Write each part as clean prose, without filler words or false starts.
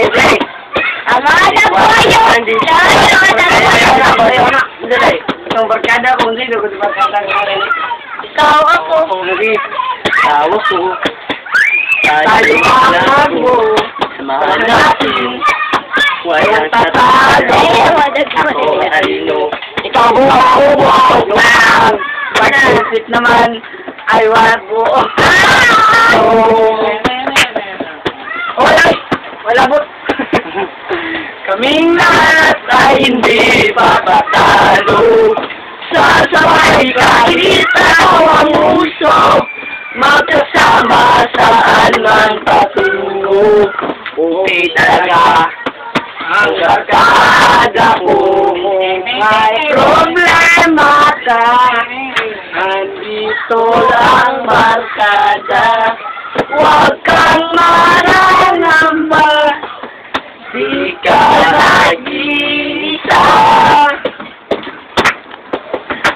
Play. Amala po yun! Itong barkada ko, hindi ko di barkada ko rin. Ikaw ako. Tawa ko. Tayo mo. Samahan natin. Walang tatalo. Ako ay no. Ikaw buhaw. Pag-isip naman ay wabo. Wala po. Kaming lahat ay hindi papatalo. Sasabay kahit ako ang uso. Magkasama saan man patungo. Okay talaga ang barkada ko. May problema ka. Andito lang barkada. Huwag kang marangamba. Di ka nag-iisa.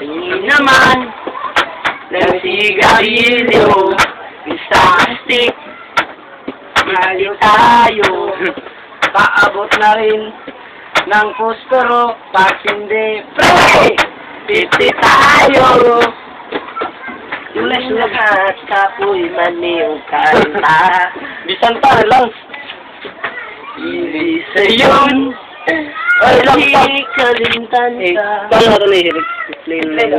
Tingin naman ng sigarilyo, isang stick, mali tayo. Paabot na rin ng puspero, pag hindi, pre! 50 tayo! Tulas lahat, kapoy maniw kanta. Bisan pa lang. Ibig yun. Ay, lang pa. Kalintan ka. Paano ito na